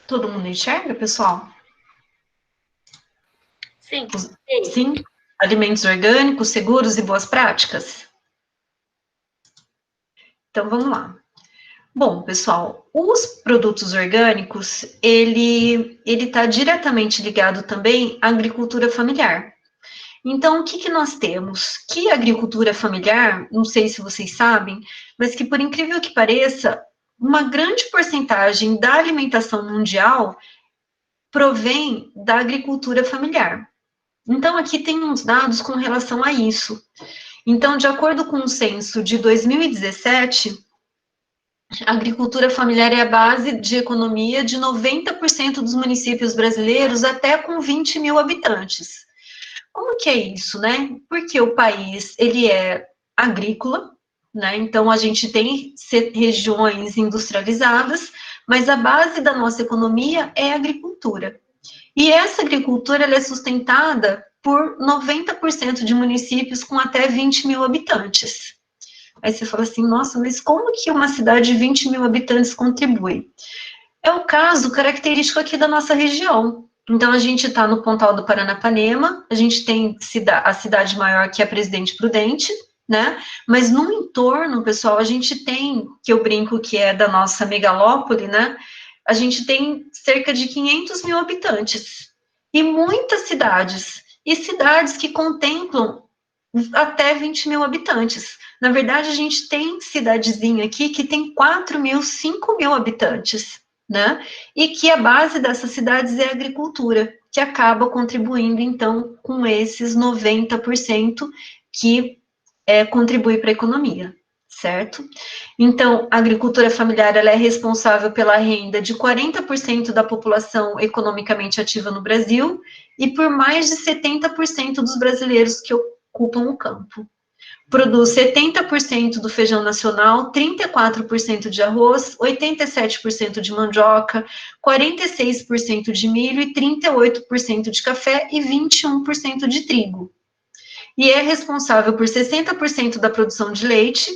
Todo mundo enxerga, pessoal? Sim. Sim? Alimentos orgânicos, seguros e boas práticas? Então, vamos lá. Bom, pessoal, os produtos orgânicos, ele está diretamente ligado também à agricultura familiar. Então, o que, que nós temos? Que a agricultura familiar, não sei se vocês sabem, mas que, por incrível que pareça, uma grande porcentagem da alimentação mundial provém da agricultura familiar. Então, aqui tem uns dados com relação a isso. Então, de acordo com o censo de 2017, a agricultura familiar é a base de economia de 90% dos municípios brasileiros, até com 20 mil habitantes. Como que é isso, né? Porque o país, ele é agrícola, né? Então, a gente tem regiões industrializadas, mas a base da nossa economia é a agricultura. E essa agricultura, ela é sustentada por 90% de municípios com até 20 mil habitantes. Aí você fala assim, nossa, mas como que uma cidade de 20 mil habitantes contribui? É o caso característico aqui da nossa região. Então, a gente está no Pontal do Paranapanema, a gente tem a cidade maior, que é Presidente Prudente, né? Mas no entorno, pessoal, a gente tem, que eu brinco que é da nossa megalópole, né? A gente tem cerca de 500 mil habitantes. E muitas cidades. E cidades que contemplam até 20 mil habitantes. Na verdade, a gente tem cidadezinha aqui que tem 4 mil, 5 mil habitantes, né? E que a base dessas cidades é a agricultura, que acaba contribuindo, então, com esses 90% que contribui para a economia, certo? Então, a agricultura familiar, ela é responsável pela renda de 40% da população economicamente ativa no Brasil e por mais de 70% dos brasileiros que ocupam o campo. Produz 70% do feijão nacional, 34% de arroz, 87% de mandioca, 46% de milho e 38% de café e 21% de trigo. E é responsável por 60% da produção de leite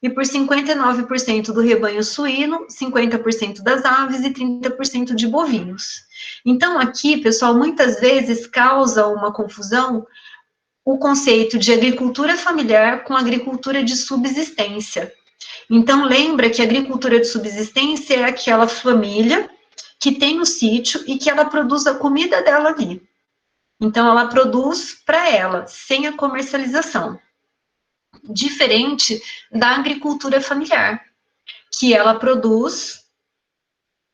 e por 59% do rebanho suíno, 50% das aves e 30% de bovinos. Então, aqui, pessoal, muitas vezes causa uma confusão o conceito de agricultura familiar com agricultura de subsistência. Então, lembra que a agricultura de subsistência é aquela família que tem o sítio e que ela produz a comida dela ali. Então, ela produz para ela, sem a comercialização. Diferente da agricultura familiar, que ela produz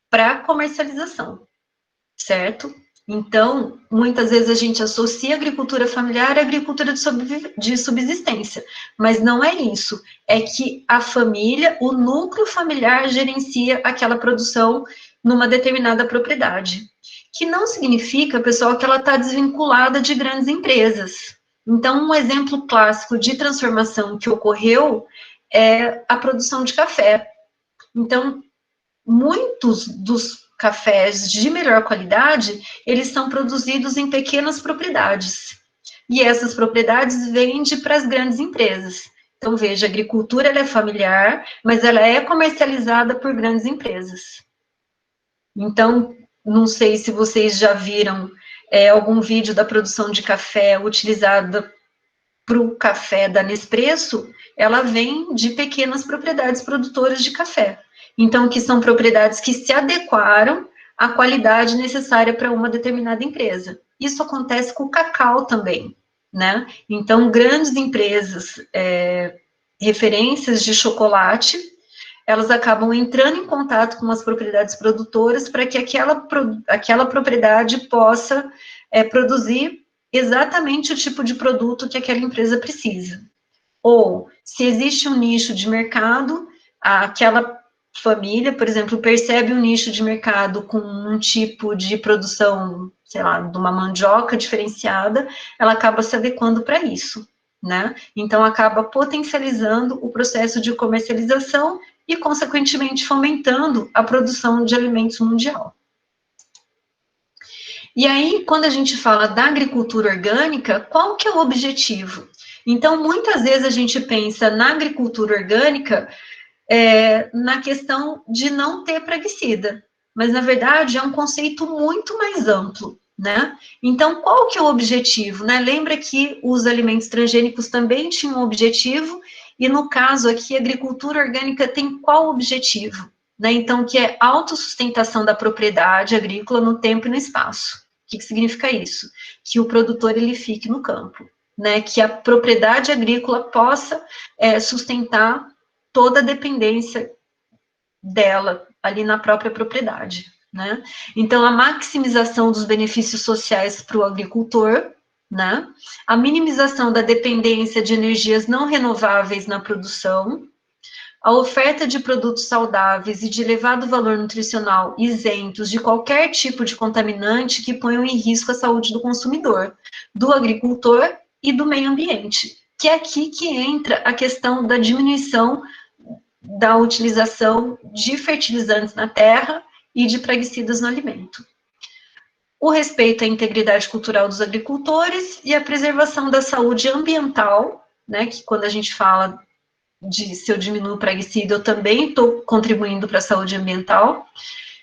para comercialização, certo? Então, muitas vezes a gente associa a agricultura familiar à agricultura de subsistência, mas não é isso. É que a família, o núcleo familiar gerencia aquela produção numa determinada propriedade. Que não significa, pessoal, que ela está desvinculada de grandes empresas. Então, um exemplo clássico de transformação que ocorreu é a produção de café. Então, muitos dos cafés de melhor qualidade, eles são produzidos em pequenas propriedades. E essas propriedades vendem para as grandes empresas. Então, veja, a agricultura ela é familiar, mas ela é comercializada por grandes empresas. Então, não sei se vocês já viram algum vídeo da produção de café utilizada para o café da Nespresso, ela vem de pequenas propriedades produtoras de café. Então, que são propriedades que se adequaram à qualidade necessária para uma determinada empresa. Isso acontece com o cacau também, né? Então, grandes empresas, referências de chocolate, elas acabam entrando em contato com as propriedades produtoras para que aquela propriedade possa produzir exatamente o tipo de produto que aquela empresa precisa. Ou, se existe um nicho de mercado, aquela família, por exemplo, percebe um nicho de mercado com um tipo de produção, sei lá, de uma mandioca diferenciada, ela acaba se adequando para isso, né? Então, acaba potencializando o processo de comercialização e, consequentemente, fomentando a produção de alimentos mundial. E aí, quando a gente fala da agricultura orgânica, qual que é o objetivo? Então, muitas vezes a gente pensa na agricultura orgânica na questão de não ter praguicida, mas na verdade é um conceito muito mais amplo, né? Então, qual que é o objetivo, né? Lembra que os alimentos transgênicos também tinham um objetivo, e no caso aqui, a agricultura orgânica tem qual objetivo? Né? Então, que é autossustentação da propriedade agrícola no tempo e no espaço. O que significa isso? Que o produtor ele fique no campo, né? Que a propriedade agrícola possa sustentar toda a dependência dela ali na própria propriedade, né? Então, a maximização dos benefícios sociais para o agricultor, né? A minimização da dependência de energias não renováveis na produção, a oferta de produtos saudáveis e de elevado valor nutricional isentos de qualquer tipo de contaminante que ponham em risco a saúde do consumidor, do agricultor e do meio ambiente, que é aqui que entra a questão da diminuição da utilização de fertilizantes na terra e de praguicidas no alimento. O respeito à integridade cultural dos agricultores e a preservação da saúde ambiental, né, que quando a gente fala de se eu diminuo o praguicida, eu também estou contribuindo para a saúde ambiental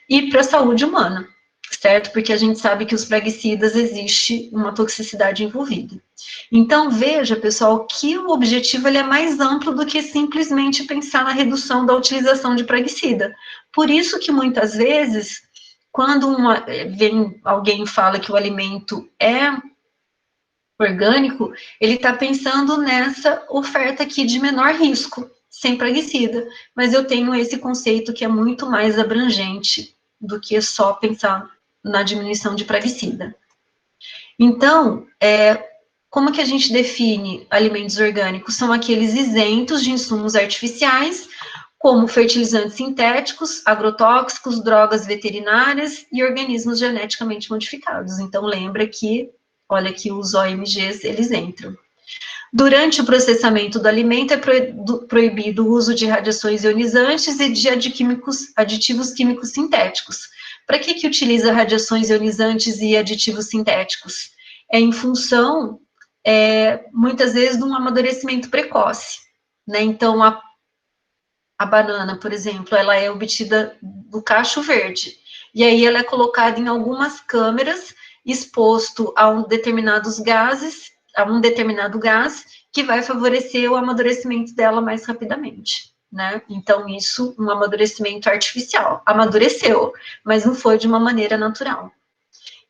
e para a saúde humana, certo? Porque a gente sabe que os praguicidas existe uma toxicidade envolvida. Então, veja, pessoal, que o objetivo ele é mais amplo do que simplesmente pensar na redução da utilização de praguicida. Por isso que, muitas vezes, quando vem alguém e fala que o alimento é orgânico, ele está pensando nessa oferta aqui de menor risco, sem praguicida. Mas eu tenho esse conceito que é muito mais abrangente do que só pensar na diminuição de praguicida. Então, como que a gente define alimentos orgânicos? São aqueles isentos de insumos artificiais, como fertilizantes sintéticos, agrotóxicos, drogas veterinárias e organismos geneticamente modificados. Então, lembra que, olha que os OMGs, eles entram. Durante o processamento do alimento, é proibido o uso de radiações ionizantes e de aditivos químicos sintéticos. Para que utiliza radiações ionizantes e aditivos sintéticos? É em função, muitas vezes, de um amadurecimento precoce, né? Então, a banana, por exemplo, ela é obtida do cacho verde, e aí ela é colocada em algumas câmeras, exposto a um determinado gás, que vai favorecer o amadurecimento dela mais rapidamente, né? Então, isso, um amadurecimento artificial. Amadureceu, mas não foi de uma maneira natural.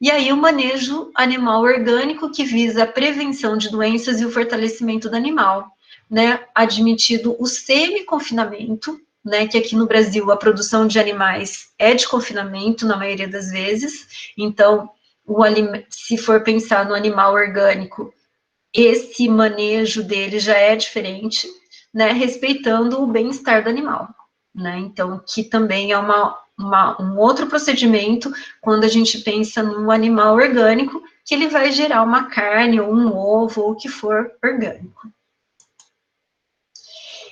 E aí, o manejo animal orgânico, que visa a prevenção de doenças e o fortalecimento do animal, né? Admitido o semi-confinamento, né? Que aqui no Brasil a produção de animais é de confinamento, na maioria das vezes. Então, se for pensar no animal orgânico, esse manejo dele já é diferente, né? Respeitando o bem-estar do animal, né? Então, que também é um outro procedimento quando a gente pensa num animal orgânico, que ele vai gerar uma carne, ou um ovo, ou o que for orgânico.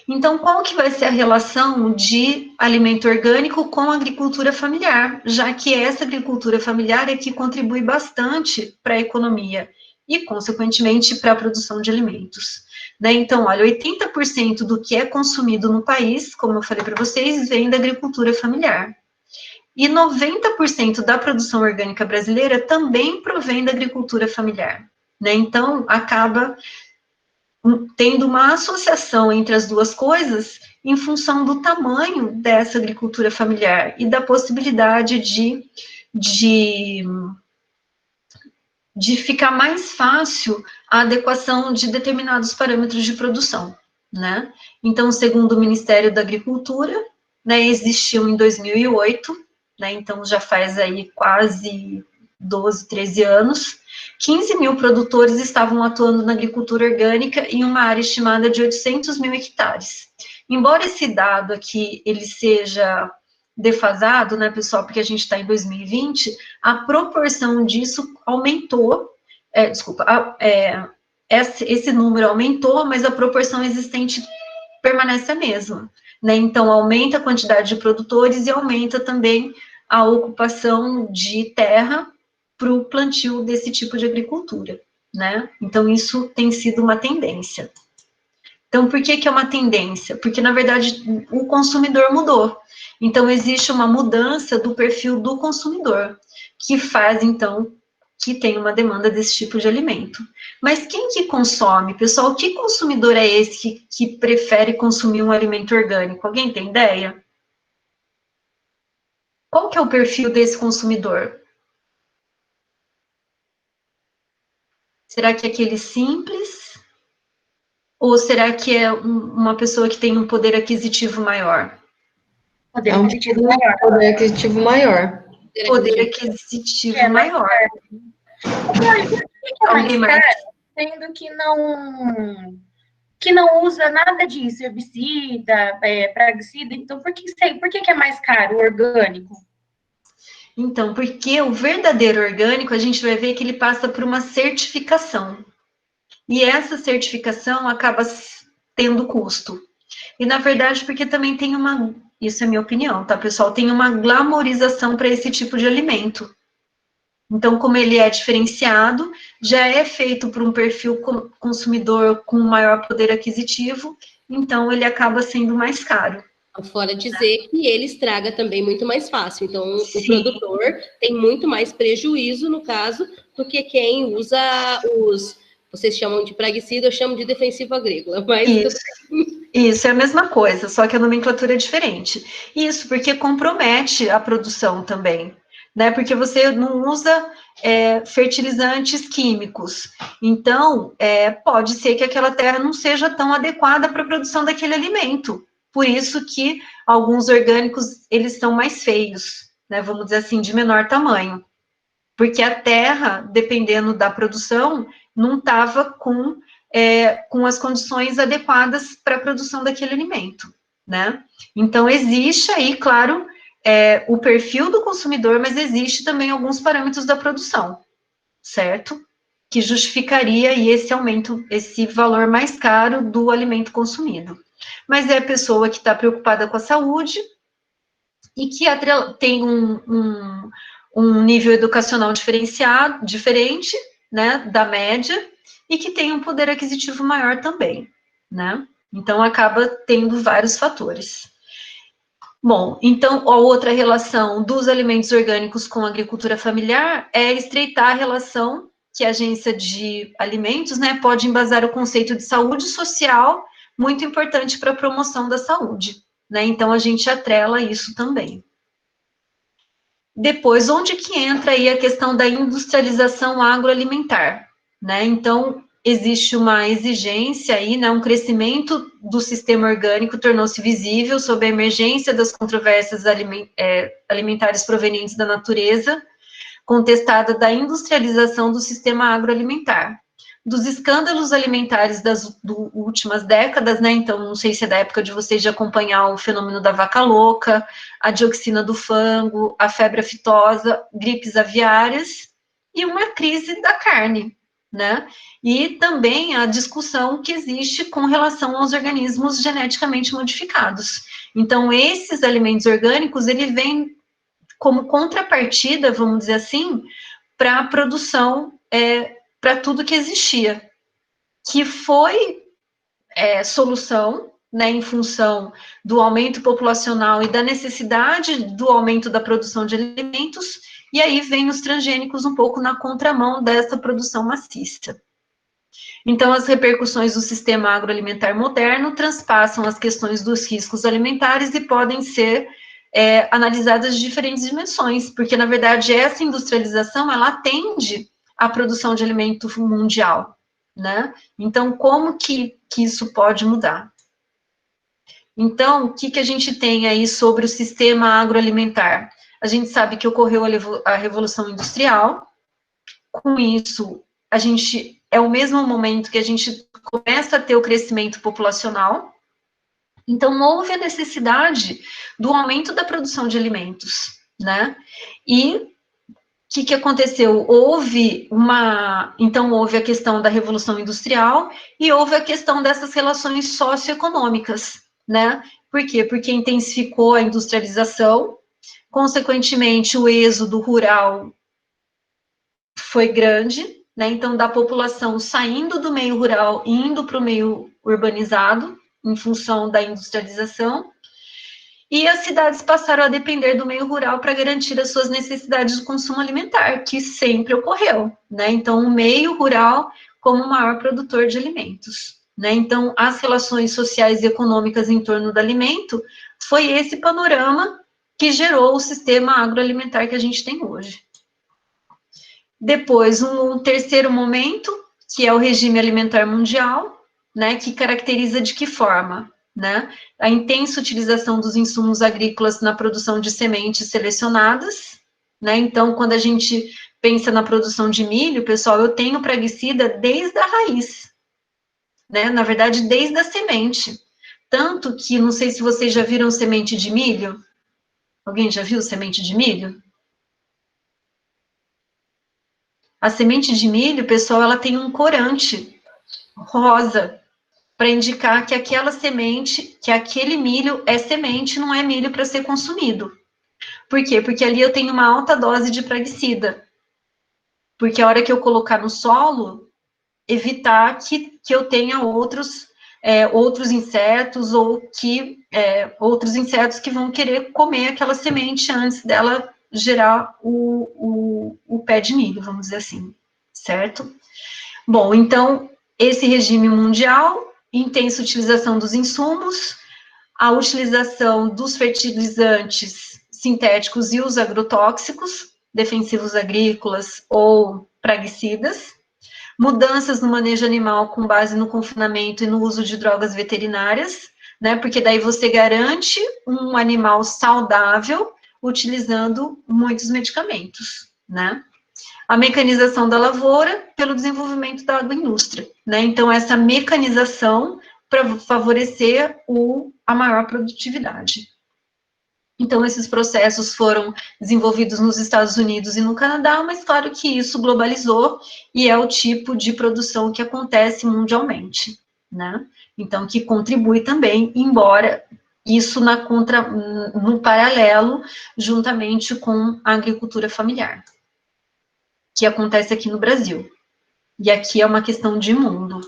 Então, qual que vai ser a relação de alimento orgânico com a agricultura familiar? Já que essa agricultura familiar é que contribui bastante para a economia e, consequentemente, para a produção de alimentos. Né? Então, olha, 80% do que é consumido no país, como eu falei para vocês, vem da agricultura familiar. E 90% da produção orgânica brasileira também provém da agricultura familiar, né? Então, acaba tendo uma associação entre as duas coisas em função do tamanho dessa agricultura familiar e da possibilidade de ficar mais fácil a adequação de determinados parâmetros de produção, né? Então, segundo o Ministério da Agricultura, né, existiu em 2008, né, então já faz aí quase 12, 13 anos, 15 mil produtores estavam atuando na agricultura orgânica em uma área estimada de 800 mil hectares. Embora esse dado aqui, ele seja defasado, né, pessoal, porque a gente está em 2020, a proporção disso aumentou, esse número aumentou, mas a proporção existente permanece a mesma, né? Então, aumenta a quantidade de produtores e aumenta também a ocupação de terra para o plantio desse tipo de agricultura, né? Então, isso tem sido uma tendência. Então, por que que é uma tendência? Porque, na verdade, o consumidor mudou. Então, existe uma mudança do perfil do consumidor, que faz, então, que tem uma demanda desse tipo de alimento. Mas quem que consome? Pessoal, que consumidor é esse que prefere consumir um alimento orgânico? Alguém tem ideia? Qual que é o perfil desse consumidor? Será que é aquele simples? Ou será que é uma pessoa que tem um poder aquisitivo maior? Poder É um aquisitivo maior. poder aquisitivo maior. Poder Que aquisitivo é mais maior. caro. Por que é mais Alguém mais? caro, sendo que não usa nada disso, herbicida, praguicida? Então, por que é mais caro o orgânico? Então, porque o verdadeiro orgânico, a gente vai ver que ele passa por uma certificação. E essa certificação acaba tendo custo. E, na verdade, porque também tem uma, isso é minha opinião, tá, pessoal? Tem uma glamorização para esse tipo de alimento. Então, como ele é diferenciado, já é feito por um perfil consumidor com maior poder aquisitivo, então ele acaba sendo mais caro. Fora dizer que ele estraga também muito mais fácil. Então, Sim. O produtor tem muito mais prejuízo, no caso, do que quem usa os... Vocês chamam de praguicida, eu chamo de defensivo agrícola. Mas Isso é a mesma coisa, só que a nomenclatura é diferente. Isso, porque compromete a produção também, né? Porque você não usa fertilizantes químicos. Então, pode ser que aquela terra não seja tão adequada para a produção daquele alimento. Por isso que alguns orgânicos, eles são mais feios, né? Vamos dizer assim, de menor tamanho. Porque a terra, dependendo da produção, não estava com as condições adequadas para a produção daquele alimento, né? Então, existe aí, claro, o perfil do consumidor, mas existe também alguns parâmetros da produção, certo? Que justificaria aí esse aumento, esse valor mais caro do alimento consumido. Mas é a pessoa que está preocupada com a saúde e que tem um nível educacional diferente, né, da média, e que tem um poder aquisitivo maior também, né? Então, acaba tendo vários fatores. Bom, então, a outra relação dos alimentos orgânicos com a agricultura familiar é estreitar a relação que a agência de alimentos, né, pode embasar o conceito de saúde social, muito importante para a promoção da saúde, né? Então, a gente atrela isso também. Depois, onde que entra aí a questão da industrialização agroalimentar, né? Então, existe uma exigência aí, né? Um crescimento do sistema orgânico tornou-se visível sob a emergência das controvérsias alimentares provenientes da natureza, contestada da industrialização do sistema agroalimentar. Dos escândalos alimentares das últimas décadas, né? Então, não sei se é da época de vocês de acompanhar o fenômeno da vaca louca, a dioxina do fango, a febre aftosa, gripes aviárias e uma crise da carne, né? E também a discussão que existe com relação aos organismos geneticamente modificados. Então, esses alimentos orgânicos, ele vem como contrapartida, vamos dizer assim, para a produção, para tudo que existia, que foi solução, né, em função do aumento populacional e da necessidade do aumento da produção de alimentos, e aí vem os transgênicos um pouco na contramão dessa produção maciça. Então, as repercussões do sistema agroalimentar moderno transpassam as questões dos riscos alimentares e podem ser analisadas de diferentes dimensões, porque, na verdade, essa industrialização, ela atende à produção de alimento mundial, né? Então, como que isso pode mudar? Então, o que a gente tem aí sobre o sistema agroalimentar? A gente sabe que ocorreu a Revolução Industrial, com isso, é o mesmo momento que a gente começa a ter o crescimento populacional, então não houve a necessidade do aumento da produção de alimentos, né? E o que aconteceu? Então houve a questão da Revolução Industrial e houve a questão dessas relações socioeconômicas, né? Por quê? Porque intensificou a industrialização, consequentemente o êxodo rural foi grande, né? Então, da população saindo do meio rural e indo para o meio urbanizado, em função da industrialização, e as cidades passaram a depender do meio rural para garantir as suas necessidades de consumo alimentar, que sempre ocorreu, né? Então, o meio rural como o maior produtor de alimentos, né? Então, as relações sociais e econômicas em torno do alimento foi esse panorama que gerou o sistema agroalimentar que a gente tem hoje. Depois, um terceiro momento, que é o regime alimentar mundial, né? Que caracteriza de que forma? Né, a intensa utilização dos insumos agrícolas na produção de sementes selecionadas, né, então, quando a gente pensa na produção de milho, pessoal, eu tenho praguicida desde a raiz, né, na verdade, desde a semente, tanto que, não sei se vocês já viram semente de milho, alguém já viu semente de milho? A semente de milho, pessoal, ela tem um corante rosa, para indicar que aquela semente, que aquele milho é semente, não é milho para ser consumido. Por quê? Porque ali eu tenho uma alta dose de praguicida. Porque a hora que eu colocar no solo, evitar que eu tenha outros insetos ou outros insetos que vão querer comer aquela semente antes dela gerar o pé de milho, vamos dizer assim, certo? Bom, então, esse regime mundial, intensa utilização dos insumos, a utilização dos fertilizantes sintéticos e os agrotóxicos, defensivos agrícolas ou praguicidas, mudanças no manejo animal com base no confinamento e no uso de drogas veterinárias, né, porque daí você garante um animal saudável utilizando muitos medicamentos, né. A mecanização da lavoura pelo desenvolvimento da agroindústria, né? Então, essa mecanização para favorecer a maior produtividade. Então, esses processos foram desenvolvidos nos Estados Unidos e no Canadá, mas claro que isso globalizou e é o tipo de produção que acontece mundialmente, né? Então, que contribui também, embora isso no paralelo, juntamente com a agricultura familiar, que acontece aqui no Brasil. E aqui é uma questão de mundo.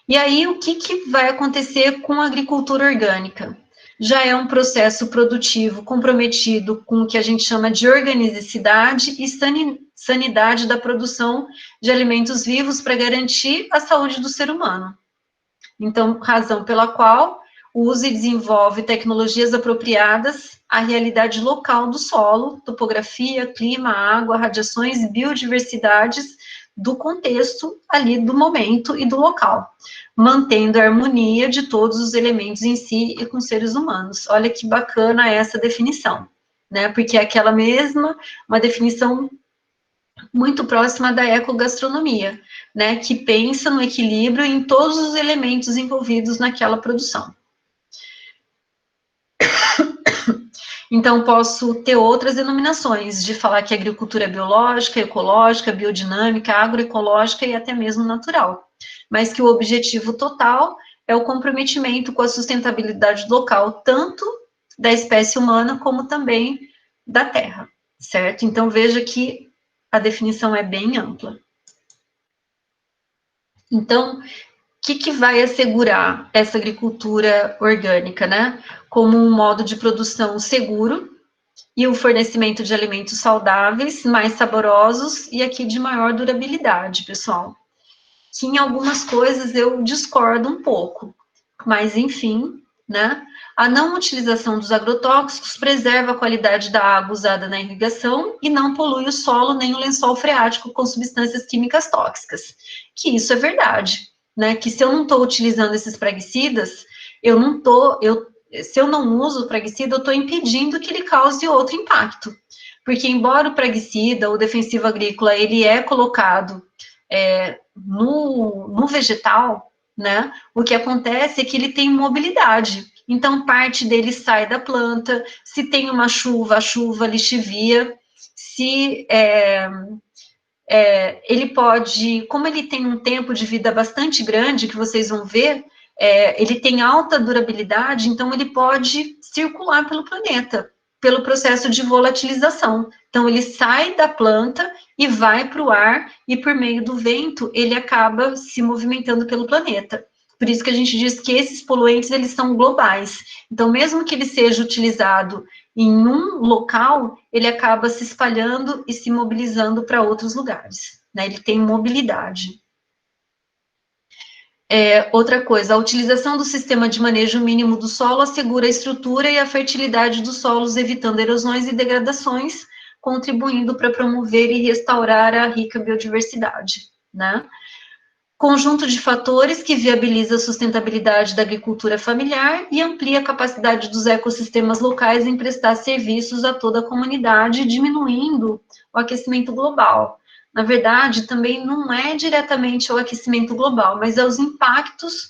E aí, o que vai acontecer com a agricultura orgânica? Já é um processo produtivo comprometido com o que a gente chama de organicidade e sanidade da produção de alimentos vivos para garantir a saúde do ser humano. Então, razão pela qual usa e desenvolve tecnologias apropriadas à realidade local do solo, topografia, clima, água, radiações e biodiversidades do contexto ali do momento e do local, mantendo a harmonia de todos os elementos em si e com seres humanos. Olha que bacana essa definição, né? Porque é aquela mesma, uma definição muito próxima da ecogastronomia, né? Que pensa no equilíbrio em todos os elementos envolvidos naquela produção. Então, posso ter outras denominações, de falar que a agricultura é biológica, ecológica, biodinâmica, agroecológica e até mesmo natural, mas que o objetivo total é o comprometimento com a sustentabilidade local, tanto da espécie humana, como também da terra, certo? Então, veja que a definição é bem ampla. Então, o que vai assegurar essa agricultura orgânica, né? Como um modo de produção seguro e o fornecimento de alimentos saudáveis, mais saborosos e aqui de maior durabilidade, pessoal. Que em algumas coisas eu discordo um pouco, mas enfim, né? A não utilização dos agrotóxicos preserva a qualidade da água usada na irrigação e não polui o solo nem o lençol freático com substâncias químicas tóxicas. Que isso é verdade, né? Que se eu não estou utilizando esses praguicidas, se eu não uso o praguicida, eu estou impedindo que ele cause outro impacto. Porque embora o praguicida, o defensivo agrícola, ele é colocado no vegetal, né? O que acontece é que ele tem mobilidade. Então, parte dele sai da planta. Se tem uma chuva, a chuva lixivia. Se ele pode, como ele tem um tempo de vida bastante grande, que vocês vão ver, ele tem alta durabilidade, então ele pode circular pelo planeta, pelo processo de volatilização. Então, ele sai da planta e vai para o ar, e por meio do vento, ele acaba se movimentando pelo planeta. Por isso que a gente diz que esses poluentes, eles são globais. Então, mesmo que ele seja utilizado em um local, ele acaba se espalhando e se mobilizando para outros lugares, né? Ele tem mobilidade. Outra coisa, a utilização do sistema de manejo mínimo do solo assegura a estrutura e a fertilidade dos solos, evitando erosões e degradações, contribuindo para promover e restaurar a rica biodiversidade, né? Conjunto de fatores que viabiliza a sustentabilidade da agricultura familiar e amplia a capacidade dos ecossistemas locais em prestar serviços a toda a comunidade, diminuindo o aquecimento global. Na verdade, também não é diretamente o aquecimento global, mas é os impactos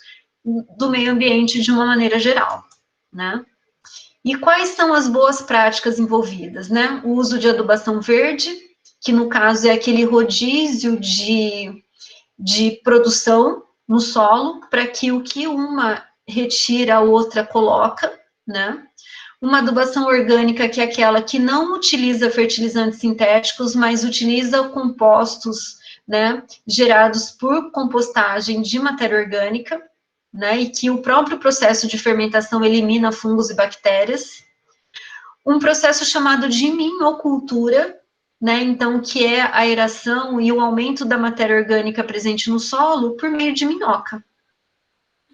do meio ambiente de uma maneira geral, né? E quais são as boas práticas envolvidas, né? O uso de adubação verde, que no caso é aquele rodízio de produção no solo, para que o que uma retira, a outra coloca, né? Uma adubação orgânica, que é aquela que não utiliza fertilizantes sintéticos, mas utiliza compostos, né, gerados por compostagem de matéria orgânica, né, e que o próprio processo de fermentação elimina fungos e bactérias. Um processo chamado de minhocultura, né, então, que é a aeração e o aumento da matéria orgânica presente no solo por meio de minhoca.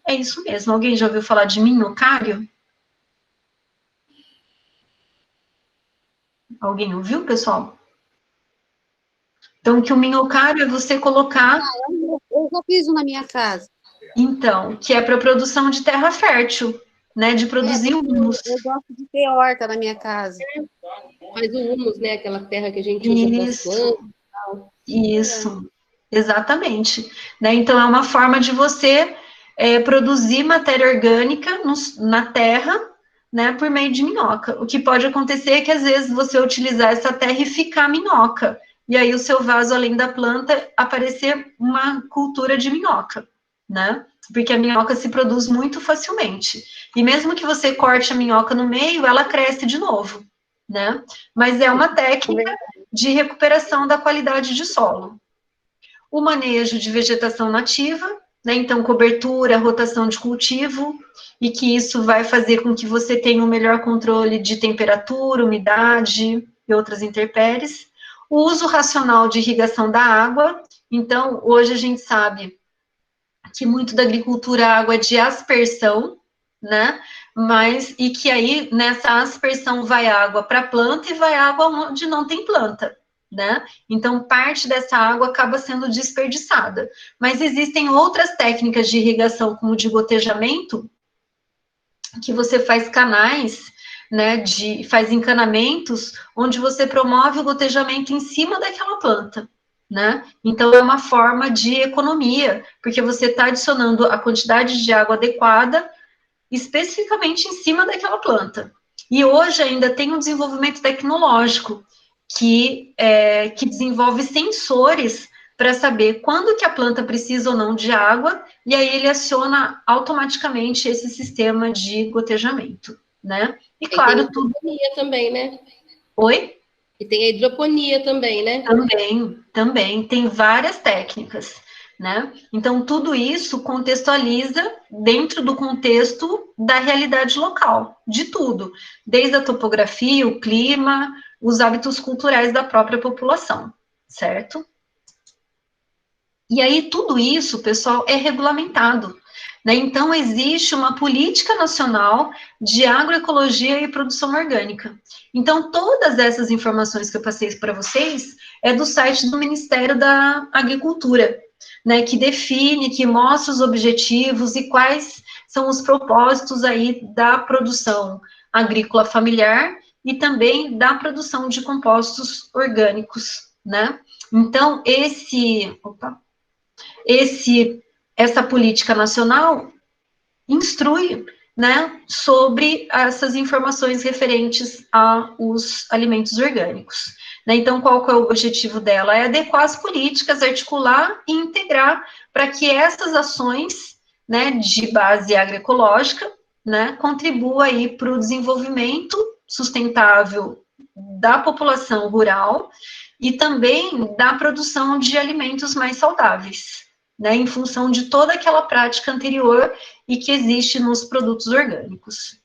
É isso mesmo. Alguém já ouviu falar de minhocário? Alguém ouviu, pessoal? Então, que o minhocário é você colocar... Eu já fiz um na minha casa. Então, que é para produção de terra fértil, né, de produzir humus. Eu gosto de ter horta na minha casa. Faz o humus, né? Aquela terra que a gente usa para as plantas. Isso, exatamente. Né, então, é uma forma de você produzir matéria orgânica na terra, né, por meio de minhoca. O que pode acontecer é que, às vezes, você utilizar essa terra e ficar minhoca. E aí, o seu vaso, além da planta, aparecer uma cultura de minhoca, né? Porque a minhoca se produz muito facilmente. E mesmo que você corte a minhoca no meio, ela cresce de novo, né? Mas é uma técnica de recuperação da qualidade de solo. O manejo de vegetação nativa, né? Então, cobertura, rotação de cultivo, e que isso vai fazer com que você tenha um melhor controle de temperatura, umidade e outras intempéries. O uso racional de irrigação da água. Então, hoje a gente sabe que muito da agricultura a água é de aspersão, né? E que aí, nessa aspersão, vai água para a planta e vai água onde não tem planta, né? Então, parte dessa água acaba sendo desperdiçada. Mas existem outras técnicas de irrigação, como de gotejamento, que você faz canais, né, faz encanamentos, onde você promove o gotejamento em cima daquela planta, né? Então, é uma forma de economia, porque você está adicionando a quantidade de água adequada, especificamente em cima daquela planta. E hoje ainda tem um desenvolvimento tecnológico, que desenvolve sensores para saber quando que a planta precisa ou não de água, e aí ele aciona automaticamente esse sistema de gotejamento, né? E claro, tem a hidroponia também, né? Oi? E tem a hidroponia também, né? Também. Tem várias técnicas, né? Então, tudo isso contextualiza dentro do contexto da realidade local, de tudo, desde a topografia, o clima, os hábitos culturais da própria população, certo? E aí, tudo isso, pessoal, é regulamentado, né? Então, existe uma política nacional de agroecologia e produção orgânica. Então, todas essas informações que eu passei para vocês é do site do Ministério da Agricultura, né? Que define, que mostra os objetivos e quais são os propósitos aí da produção agrícola familiar e também da produção de compostos orgânicos, né? Então, essa política nacional instrui, né, sobre essas informações referentes aos alimentos orgânicos. Né? Então, qual que é o objetivo dela? É adequar as políticas, articular e integrar para que essas ações, né, de base agroecológica, né, contribuam aí para o desenvolvimento sustentável da população rural e também da produção de alimentos mais saudáveis. né, em função de toda aquela prática anterior e que existe nos produtos orgânicos.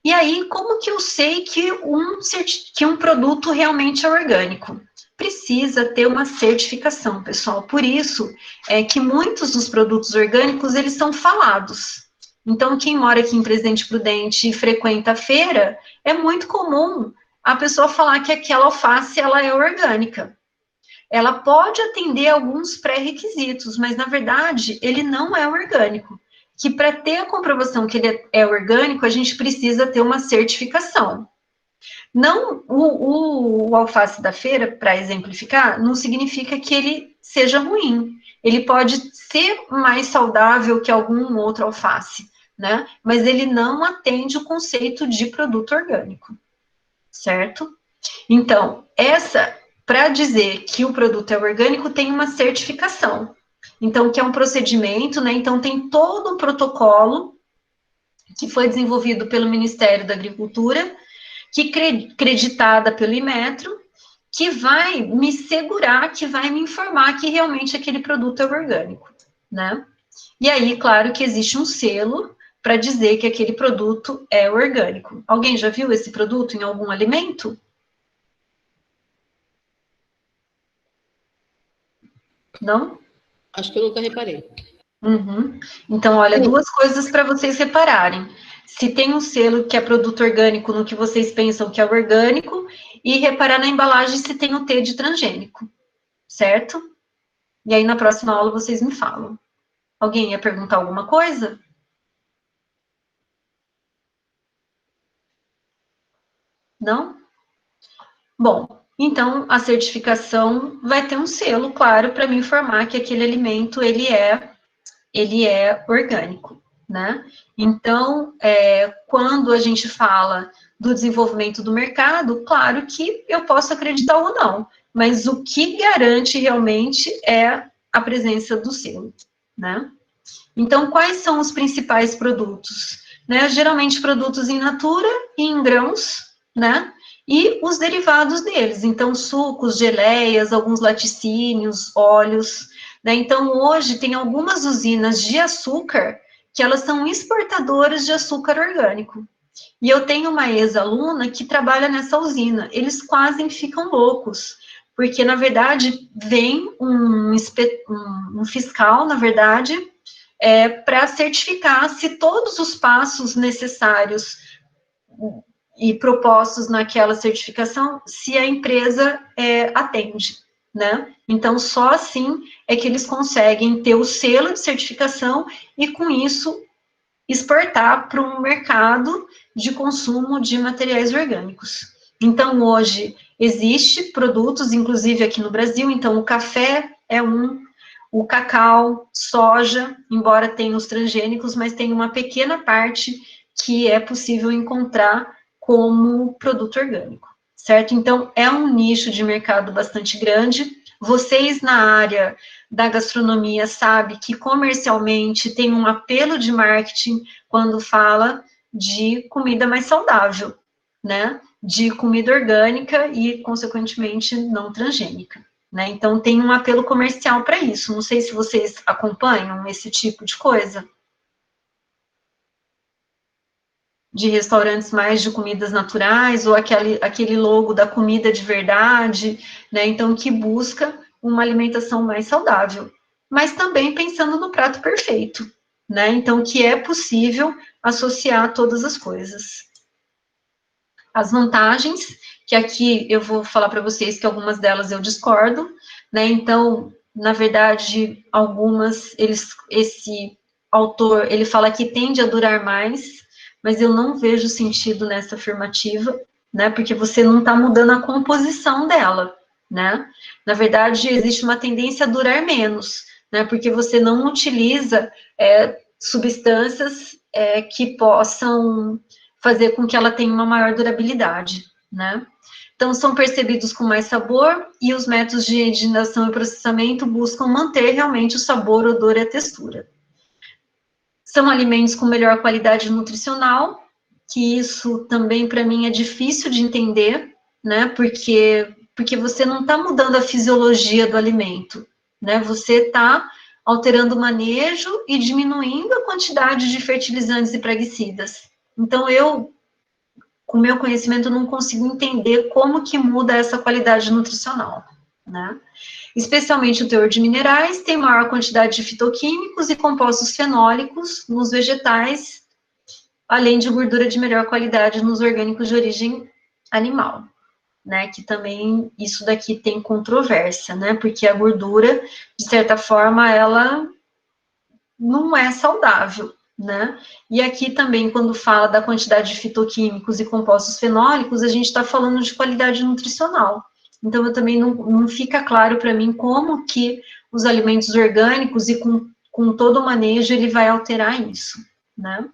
E aí, como que eu sei que um produto realmente é orgânico? Precisa ter uma certificação, pessoal. Por isso é que muitos dos produtos orgânicos, eles são falados. Então, quem mora aqui em Presidente Prudente e frequenta a feira, é muito comum a pessoa falar que aquela alface, ela é orgânica. Ela pode atender alguns pré-requisitos, mas, na verdade, ele não é orgânico. Que para ter a comprovação que ele é orgânico, a gente precisa ter uma certificação. Não, o alface da feira, para exemplificar, não significa que ele seja ruim. Ele pode ser mais saudável que algum outro alface, né? Mas ele não atende o conceito de produto orgânico, certo? Então, para dizer que o produto é orgânico, tem uma certificação. Então, que é um procedimento, né? Então, tem todo um protocolo que foi desenvolvido pelo Ministério da Agricultura, que creditada pelo Inmetro, que vai me segurar, que vai me informar que realmente aquele produto é orgânico, né? E aí, claro que existe um selo para dizer que aquele produto é orgânico. Alguém já viu esse produto em algum alimento? Não? Acho que eu nunca reparei. Uhum. Então, olha, duas coisas para vocês repararem. Se tem um selo que é produto orgânico no que vocês pensam que é orgânico, e reparar na embalagem se tem o T de transgênico, certo? E aí, na próxima aula, vocês me falam. Alguém ia perguntar alguma coisa? Não? Bom, então, a certificação vai ter um selo, claro, para me informar que aquele alimento, ele é orgânico, né? Então, quando a gente fala do desenvolvimento do mercado, claro que eu posso acreditar ou não, mas o que garante realmente é a presença do selo, né? Então, quais são os principais produtos? Né? Geralmente, produtos in natura e em grãos, né? E os derivados deles, então, sucos, geleias, alguns laticínios, óleos, né? Então, hoje, tem algumas usinas de açúcar que elas são exportadoras de açúcar orgânico. E eu tenho uma ex-aluna que trabalha nessa usina. Eles quase ficam loucos, porque, na verdade, vem um fiscal, na verdade, para certificar se todos os passos necessários e propostos naquela certificação, se a empresa atende, né? Então, só assim é que eles conseguem ter o selo de certificação e, com isso, exportar para um mercado de consumo de materiais orgânicos. Então, hoje, existe produtos, inclusive aqui no Brasil, então, o café é o cacau, soja, embora tenha os transgênicos, mas tem uma pequena parte que é possível encontrar como produto orgânico, certo? Então, é um nicho de mercado bastante grande. Vocês na área da gastronomia sabem que comercialmente tem um apelo de marketing quando fala de comida mais saudável, né? De comida orgânica e, consequentemente, não transgênica. Né? Então, tem um apelo comercial para isso. Não sei se vocês acompanham esse tipo de coisa. De restaurantes mais de comidas naturais, ou aquele logo da comida de verdade, né? Então, que busca uma alimentação mais saudável. Mas também pensando no prato perfeito, né? Então, que é possível associar todas as coisas. As vantagens, que aqui eu vou falar para vocês que algumas delas eu discordo, né? Então, na verdade, esse autor, ele fala que tende a durar mais, mas eu não vejo sentido nessa afirmativa, né? Porque você não está mudando a composição dela, né? Na verdade, existe uma tendência a durar menos, né? Porque você não utiliza substâncias que possam fazer com que ela tenha uma maior durabilidade, né? Então, são percebidos com mais sabor e os métodos de higienização e processamento buscam manter realmente o sabor, o odor e a textura. São alimentos com melhor qualidade nutricional, que isso também, para mim, é difícil de entender, né? Porque você não está mudando a fisiologia do alimento, né? Você está alterando o manejo e diminuindo a quantidade de fertilizantes e praguicidas. Então, eu, com o meu conhecimento, não consigo entender como que muda essa qualidade nutricional, né? Especialmente o teor de minerais, tem maior quantidade de fitoquímicos e compostos fenólicos nos vegetais, além de gordura de melhor qualidade nos orgânicos de origem animal, né, que também isso daqui tem controvérsia, né, porque a gordura, de certa forma, ela não é saudável, né, e aqui também, quando fala da quantidade de fitoquímicos e compostos fenólicos, a gente está falando de qualidade nutricional, então eu também não fica claro para mim como que os alimentos orgânicos e com todo o manejo ele vai alterar isso, né.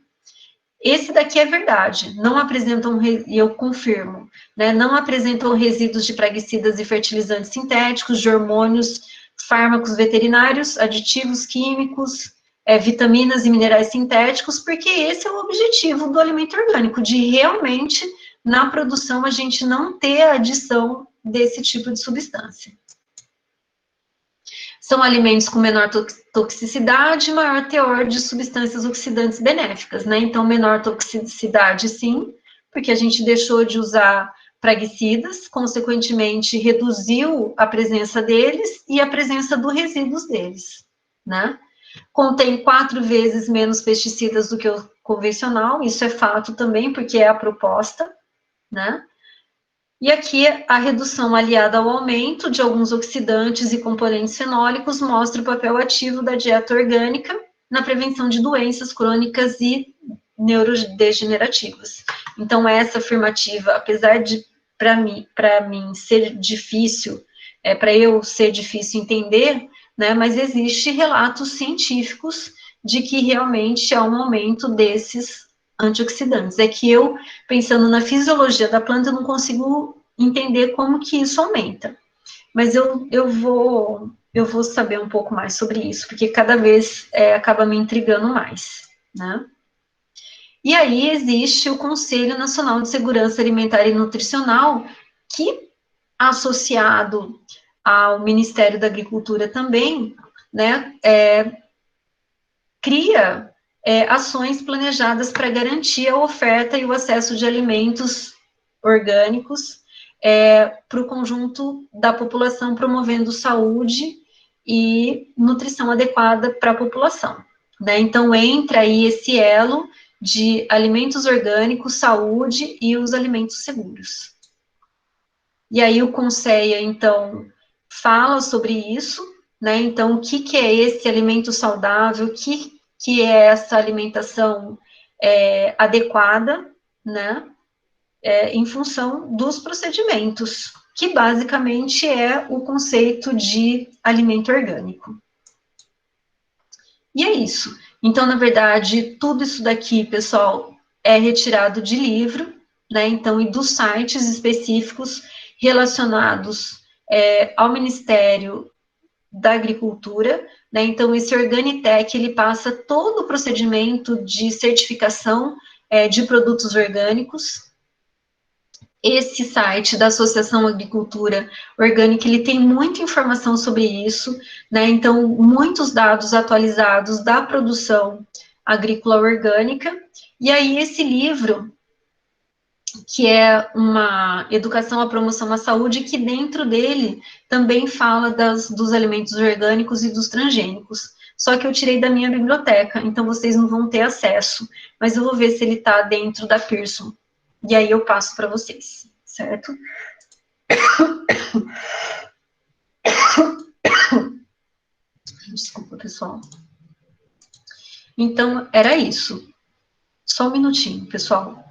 Esse daqui é verdade, não apresentam, e eu confirmo, né, não apresentam resíduos de praguicidas e fertilizantes sintéticos, de hormônios, fármacos veterinários, aditivos químicos, vitaminas e minerais sintéticos, porque esse é o objetivo do alimento orgânico, de realmente, na produção, a gente não ter a adição desse tipo de substância. São alimentos com menor toxicidade e maior teor de substâncias oxidantes benéficas, né? Então, menor toxicidade, sim, porque a gente deixou de usar praguicidas, consequentemente, reduziu a presença deles e a presença dos resíduos deles, né? Contém 4 vezes menos pesticidas do que o convencional, isso é fato também, porque é a proposta, né? E aqui, a redução aliada ao aumento de alguns oxidantes e componentes fenólicos mostra o papel ativo da dieta orgânica na prevenção de doenças crônicas e neurodegenerativas. Então, essa afirmativa, apesar de, para mim, ser difícil, para eu ser difícil entender, né, mas existe relatos científicos de que realmente há um aumento desses antioxidantes. É que eu, pensando na fisiologia da planta, eu não consigo entender como que isso aumenta. Mas eu vou saber um pouco mais sobre isso, porque cada vez acaba me intrigando mais, né? E aí existe o Conselho Nacional de Segurança Alimentar e Nutricional, que, associado ao Ministério da Agricultura também, né, cria ações planejadas para garantir a oferta e o acesso de alimentos orgânicos para o conjunto da população, promovendo saúde e nutrição adequada para a população, né? Então, entra aí esse elo de alimentos orgânicos, saúde e os alimentos seguros. E aí o Conselho, então, fala sobre isso, né? Então, o que é esse alimento saudável, o que é essa alimentação adequada, né, em função dos procedimentos, que basicamente é o conceito de alimento orgânico. E é isso. Então, na verdade, tudo isso daqui, pessoal, é retirado de livro, né, então, e dos sites específicos relacionados ao Ministério da Agricultura, né, então esse Organitec, ele passa todo o procedimento de certificação de produtos orgânicos. Esse site da Associação Agricultura Orgânica, ele tem muita informação sobre isso, né, então muitos dados atualizados da produção agrícola orgânica, e aí esse livro, que é uma educação à promoção à saúde, que dentro dele também fala dos alimentos orgânicos e dos transgênicos. Só que eu tirei da minha biblioteca, então vocês não vão ter acesso, mas eu vou ver se ele está dentro da Pearson, e aí eu passo para vocês, certo? Desculpa, pessoal. Então, era isso. Só um minutinho, pessoal.